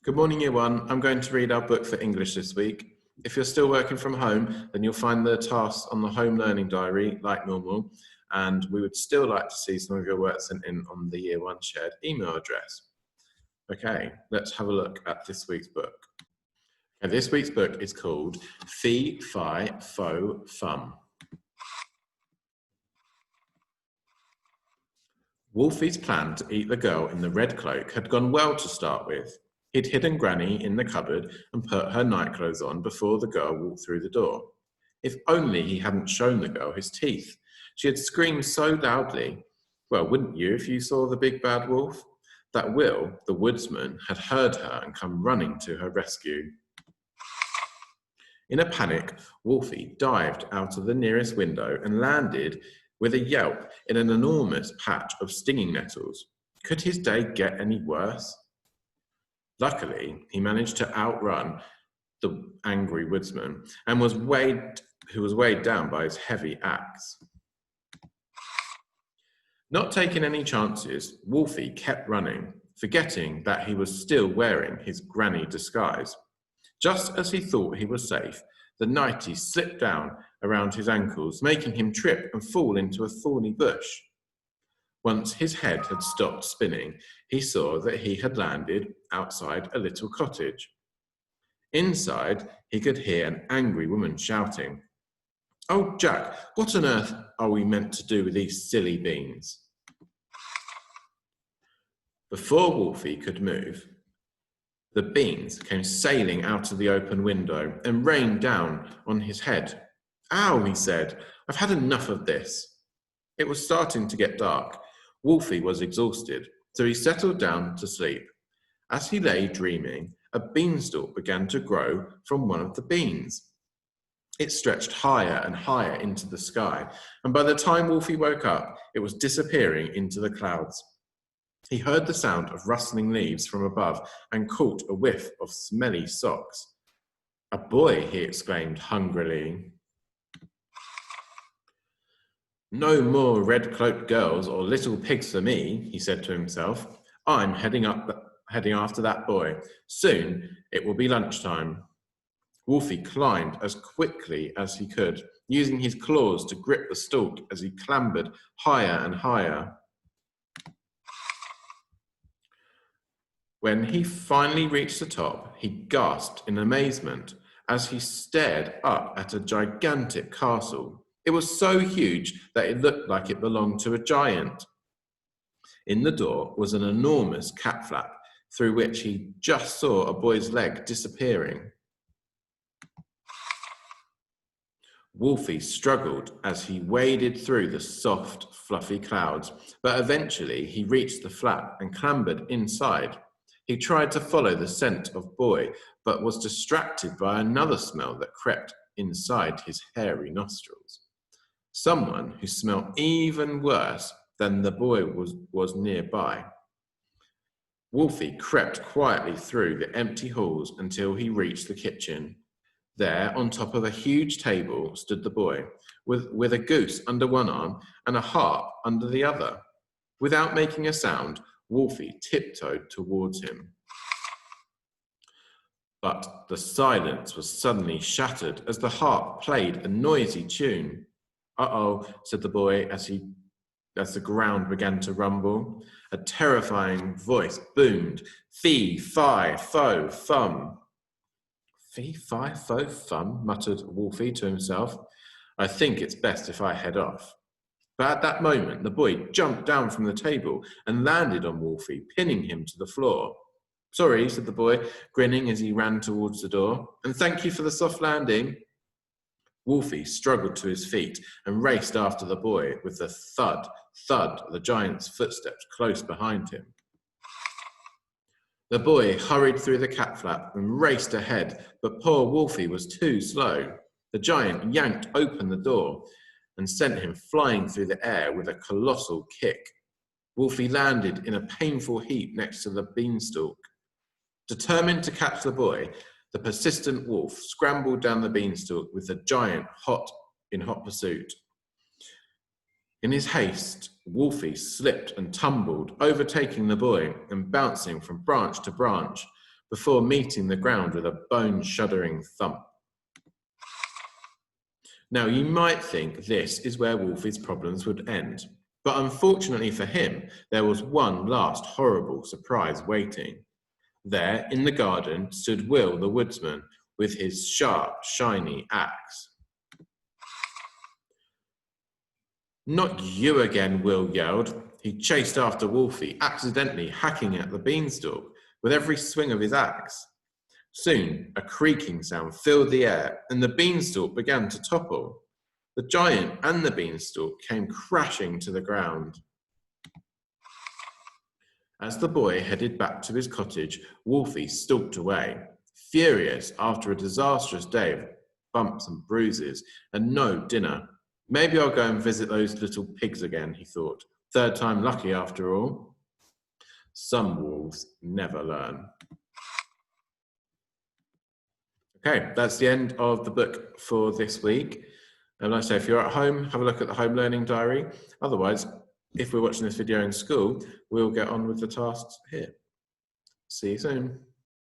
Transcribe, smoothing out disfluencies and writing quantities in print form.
Good morning, year one. I'm going to read our book for English this week. If you're still working from home, then you'll find the tasks on the home learning diary like normal, and we would still like to see some of your work sent in on the year one shared email address. Okay, let's have a look at this week's book. Okay, this week's book is called Fee, Fi, Fo, Fum. Wolfie's plan to eat the girl in the red cloak had gone well to start with. He'd hidden Granny in the cupboard and put her nightclothes on before the girl walked through the door. If only he hadn't shown the girl his teeth. She had screamed so loudly. Well, wouldn't you if you saw the big bad wolf? That Will, the woodsman, had heard her and come running to her rescue. In a panic, Wolfie dived out of the nearest window and landed with a yelp in an enormous patch of stinging nettles. Could his day get any worse? Luckily, he managed to outrun the angry woodsman and who was weighed down by his heavy axe. Not taking any chances, Wolfie kept running, forgetting that he was still wearing his granny disguise. Just as he thought he was safe, the nightie slipped down around his ankles, making him trip and fall into a thorny bush. Once his head had stopped spinning, he saw that he had landed outside a little cottage. Inside, he could hear an angry woman shouting, "Oh, Jack, what on earth are we meant to do with these silly beans?" Before Wolfie could move, the beans came sailing out of the open window and rained down on his head. "Ow," he said, "I've had enough of this." It was starting to get dark. Wolfie was exhausted, so he settled down to sleep. As he lay dreaming, a beanstalk began to grow from one of the beans. It stretched higher and higher into the sky, and by the time Wolfie woke up, it was disappearing into the clouds. He heard the sound of rustling leaves from above and caught a whiff of smelly socks. "A boy," he exclaimed hungrily. "No more red-cloaked girls or little pigs for me," he said to himself. "I'm heading after that boy. Soon it will be lunchtime." Wolfie climbed as quickly as he could, using his claws to grip the stalk as he clambered higher and higher. When he finally reached the top, he gasped in amazement as he stared up at a gigantic castle. It was so huge that it looked like it belonged to a giant. In the door was an enormous cat flap, through which he just saw a boy's leg disappearing. Wolfie struggled as he waded through the soft, fluffy clouds, but eventually he reached the flap and clambered inside. He tried to follow the scent of boy, but was distracted by another smell that crept inside his hairy nostrils. Someone who smelled even worse than the boy was nearby. Wolfie crept quietly through the empty halls until he reached the kitchen. There, on top of a huge table, stood the boy, with a goose under one arm and a harp under the other. Without making a sound, Wolfie tiptoed towards him. But the silence was suddenly shattered as the harp played a noisy tune. "Uh-oh," said the boy as the ground began to rumble. A terrifying voice boomed, "Fee, fi, fo, fum." "Fee, fi, fo, fum," muttered Wolfie to himself. "I think it's best if I head off." But at that moment, the boy jumped down from the table and landed on Wolfie, pinning him to the floor. "Sorry," said the boy, grinning as he ran towards the door. "And thank you for the soft landing." Wolfie struggled to his feet and raced after the boy with the thud, thud of the giant's footsteps close behind him. The boy hurried through the cat flap and raced ahead, but poor Wolfie was too slow. The giant yanked open the door and sent him flying through the air with a colossal kick. Wolfie landed in a painful heap next to the beanstalk. Determined to catch the boy, the persistent wolf scrambled down the beanstalk with the giant in hot pursuit. In his haste, Wolfie slipped and tumbled, overtaking the boy and bouncing from branch to branch. before meeting the ground with a bone-shuddering thump. Now, you might think this is where Wolfie's problems would end, but unfortunately for him, there was one last horrible surprise waiting. There, in the garden, stood Will the woodsman with his sharp, shiny axe. "Not you again," Will yelled. He chased after Wolfie, accidentally hacking at the beanstalk with every swing of his axe. Soon, a creaking sound filled the air, and the beanstalk began to topple. The giant and the beanstalk came crashing to the ground. As the boy headed back to his cottage, Wolfie stalked away, furious after a disastrous day of bumps and bruises and no dinner. "Maybe I'll go and visit those little pigs again," he thought. "Third time lucky after all." Some wolves never learn. Okay, that's the end of the book for this week. And like I say, if you're at home, have a look at the home learning diary. Otherwise, if we're watching this video in school, we'll get on with the tasks here. See you soon.